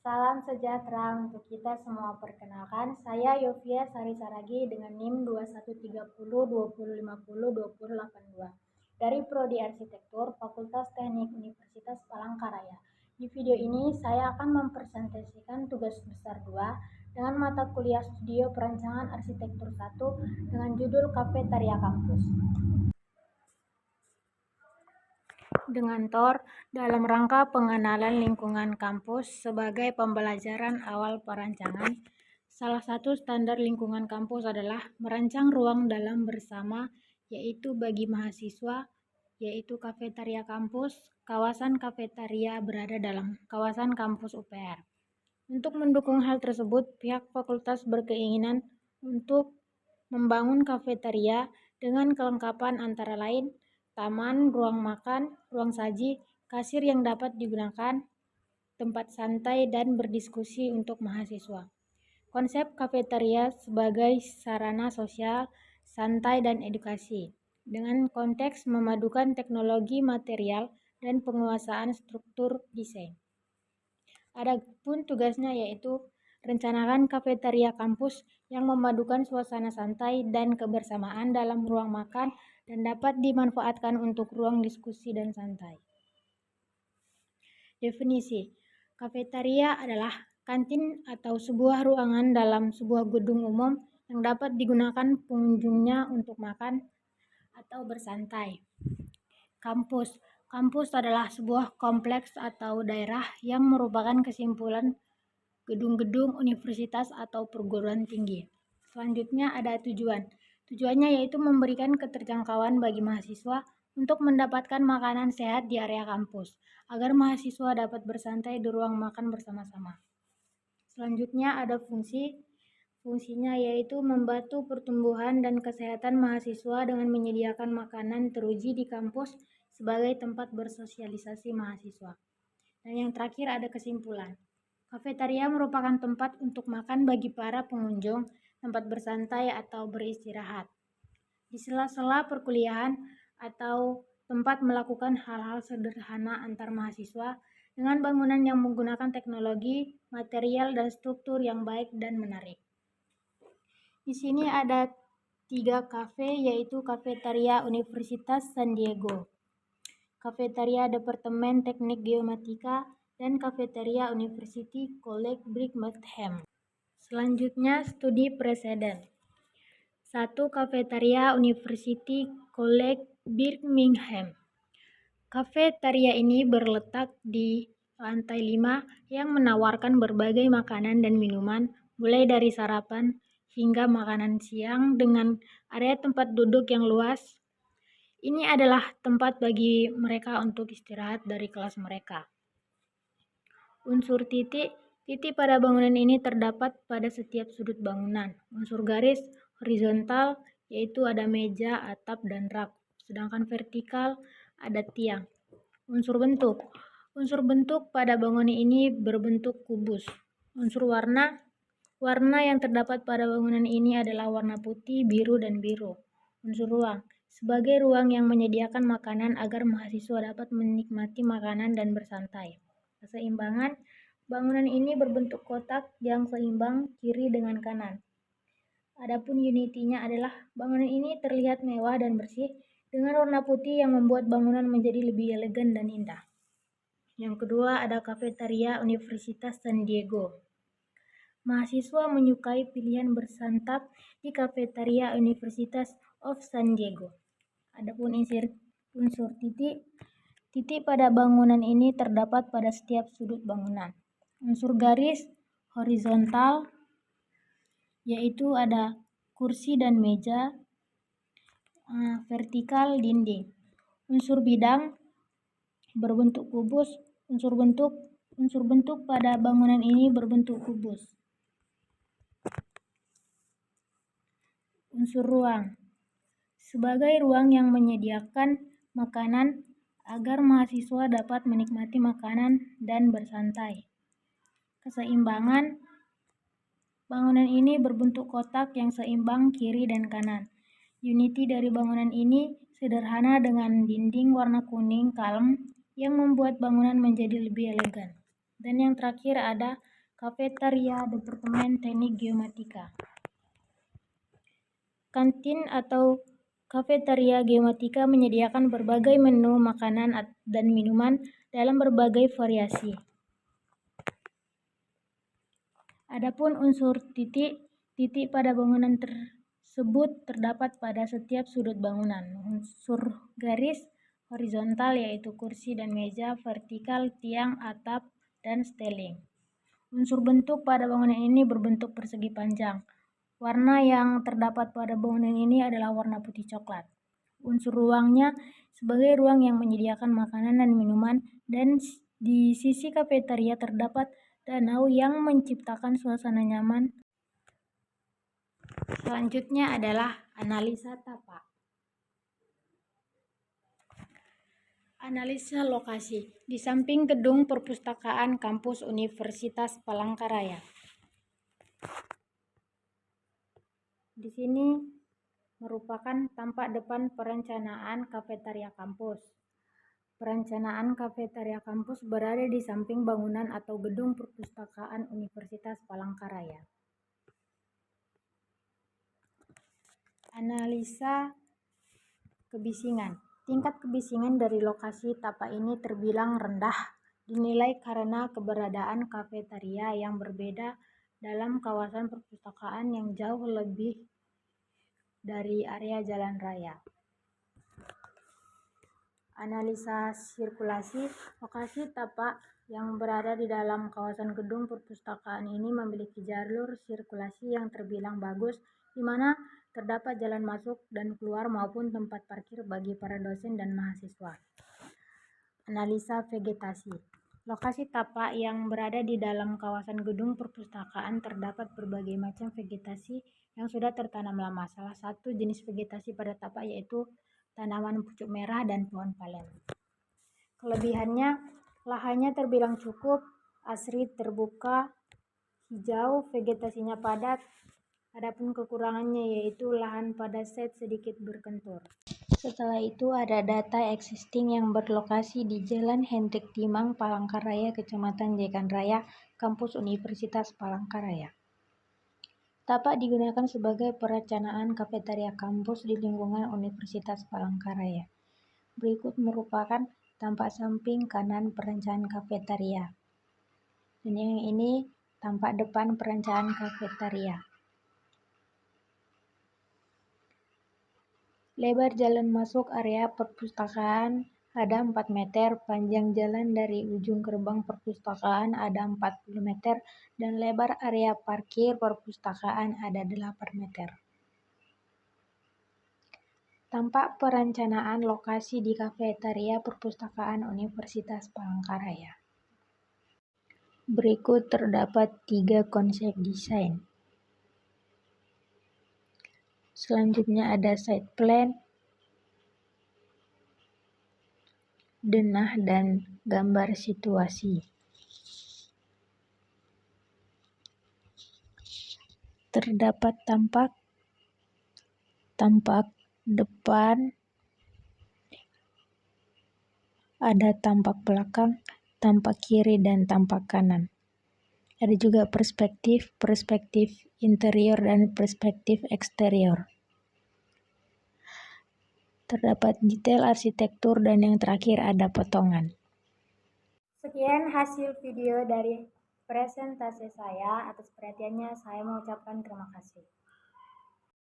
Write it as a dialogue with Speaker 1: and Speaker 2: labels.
Speaker 1: Salam sejahtera untuk kita semua. Perkenalkan, saya Yovia Sari Saragi dengan NIM 213020502082 dari Prodi Arsitektur Fakultas Teknik Universitas Palangkaraya. Di video ini saya akan mempresentasikan tugas besar 2 dengan mata kuliah Studio Perancangan Arsitektur 1 dengan judul Kafetaria Kampus. Dengan TOR dalam rangka pengenalan lingkungan kampus sebagai pembelajaran awal perancangan. Salah satu standar lingkungan kampus adalah merancang ruang dalam bersama, yaitu bagi mahasiswa, yaitu kafetaria kampus. Kawasan kafetaria berada dalam kawasan kampus UPR. Untuk mendukung hal tersebut, pihak fakultas berkeinginan untuk membangun kafetaria dengan kelengkapan antara lain taman, ruang makan, ruang saji, kasir yang dapat digunakan, tempat santai dan berdiskusi untuk mahasiswa. Konsep kafetaria sebagai sarana sosial, santai dan edukasi, dengan konteks memadukan teknologi material dan penguasaan struktur desain. Adapun tugasnya yaitu rencanakan kafetaria kampus yang memadukan suasana santai dan kebersamaan dalam ruang makan dan dapat dimanfaatkan untuk ruang diskusi dan santai. Definisi: kafetaria adalah kantin atau sebuah ruangan dalam sebuah gedung umum yang dapat digunakan pengunjungnya untuk makan atau bersantai. Kampus: kampus adalah sebuah kompleks atau daerah yang merupakan kesimpulan gedung-gedung universitas atau perguruan tinggi. Selanjutnya ada tujuan. Tujuannya yaitu memberikan keterjangkauan bagi mahasiswa untuk mendapatkan makanan sehat di area kampus, agar mahasiswa dapat bersantai di ruang makan bersama-sama. Selanjutnya ada fungsi. Fungsinya yaitu membantu pertumbuhan dan kesehatan mahasiswa dengan menyediakan makanan teruji di kampus sebagai tempat bersosialisasi mahasiswa. Dan yang terakhir ada kesimpulan. Kafetaria merupakan tempat untuk makan bagi para pengunjung, tempat bersantai atau beristirahat, di sela-sela perkuliahan atau tempat melakukan hal-hal sederhana antar mahasiswa dengan bangunan yang menggunakan teknologi, material, dan struktur yang baik dan menarik. Di sini ada 3 kafe, yaitu Kafetaria Universitas San Diego, Kafetaria Departemen Teknik Geomatika, dan Kafetaria University College Birmingham. Selanjutnya studi preseden. 1. Kafetaria University College Birmingham. Kafetaria ini berletak di lantai 5 yang menawarkan berbagai makanan dan minuman, mulai dari sarapan hingga makanan siang dengan area tempat duduk yang luas. Ini adalah tempat bagi mereka untuk istirahat dari kelas mereka. Unsur titik. Titik pada bangunan ini terdapat pada setiap sudut bangunan. Unsur garis horizontal yaitu ada meja, atap, dan rak. Sedangkan vertikal ada tiang. Unsur bentuk. Unsur bentuk pada bangunan ini berbentuk kubus. Unsur warna. Warna yang terdapat pada bangunan ini adalah warna putih, biru, dan biru. Unsur ruang. Sebagai ruang yang menyediakan makanan agar mahasiswa dapat menikmati makanan dan bersantai. Keseimbangan. Bangunan ini berbentuk kotak yang seimbang kiri dengan kanan. Adapun unitinya adalah bangunan ini terlihat mewah dan bersih dengan warna putih yang membuat bangunan menjadi lebih elegan dan indah. Yang kedua ada Kafetaria Universitas San Diego. Mahasiswa menyukai pilihan bersantap di Kafetaria Universitas of San Diego. Adapun unsur titik. Titik pada bangunan ini terdapat pada setiap sudut bangunan. Unsur garis horizontal yaitu ada kursi dan meja, vertikal dinding. Unsur bidang berbentuk kubus. Unsur bentuk pada bangunan ini berbentuk kubus. Unsur ruang sebagai ruang yang menyediakan makanan agar mahasiswa dapat menikmati makanan dan bersantai. Keseimbangan. Bangunan ini berbentuk kotak yang seimbang kiri dan kanan. Uniti dari bangunan ini sederhana dengan dinding warna kuning kalem yang membuat bangunan menjadi lebih elegan. Dan yang terakhir ada Kafetaria Departemen Teknik Geomatika. Kantin atau kafetaria geomatika menyediakan berbagai menu makanan dan minuman dalam berbagai variasi. Adapun unsur titik pada bangunan tersebut terdapat pada setiap sudut bangunan. Unsur garis horizontal yaitu kursi dan meja, vertikal tiang, atap, dan steling. Unsur bentuk pada bangunan ini berbentuk persegi panjang. Warna yang terdapat pada bangunan ini adalah warna putih coklat. Unsur ruangnya sebagai ruang yang menyediakan makanan dan minuman, dan di sisi kafetaria terdapat danau yang menciptakan suasana nyaman. Selanjutnya adalah analisa tapak. Analisa lokasi di samping gedung perpustakaan kampus Universitas Palangkaraya. Di sini merupakan tampak depan perencanaan kafetaria kampus. Perencanaan kafetaria kampus berada di samping bangunan atau gedung perpustakaan Universitas Palangkaraya. Analisa kebisingan. Tingkat kebisingan dari lokasi tapak ini terbilang rendah, dinilai karena keberadaan kafetaria yang berbeda dalam kawasan perpustakaan yang jauh lebih dari area jalan raya. Analisa sirkulasi. Lokasi tapak yang berada di dalam kawasan gedung perpustakaan ini memiliki jalur sirkulasi yang terbilang bagus, di mana terdapat jalan masuk dan keluar maupun tempat parkir bagi para dosen dan mahasiswa. Analisa vegetasi. Lokasi tapak yang berada di dalam kawasan gedung perpustakaan terdapat berbagai macam vegetasi yang sudah tertanam lama. Salah satu jenis vegetasi pada tapak yaitu tanaman pucuk merah dan pohon palen. Kelebihannya, lahannya terbilang cukup, asri, terbuka, hijau, vegetasinya padat. Adapun kekurangannya yaitu lahan pada set sedikit berkentur. Setelah itu ada data existing yang berlokasi di Jalan Hendrik Timang, Palangkaraya, Kecamatan Jekan Raya, Kampus Universitas Palangkaraya. Tapak digunakan sebagai perencanaan kafetaria kampus di lingkungan Universitas Palangkaraya. Berikut merupakan tampak samping kanan perencanaan kafetaria. Dan yang ini tampak depan perencanaan kafetaria. Lebar jalan masuk area perpustakaan ada 4 meter, panjang jalan dari ujung gerbang perpustakaan ada 40 meter, dan lebar area parkir perpustakaan ada 8 meter. Tampak perencanaan lokasi di kafetaria perpustakaan Universitas Palangkaraya. Berikut terdapat 3 konsep desain. Selanjutnya ada site plan, denah, dan gambar situasi. Terdapat tampak depan, ada tampak belakang, tampak kiri, dan tampak kanan. Ada juga perspektif interior dan perspektif eksterior. Terdapat detail arsitektur dan yang terakhir ada potongan. Sekian hasil video dari presentasi saya. Atas perhatiannya saya mengucapkan terima kasih.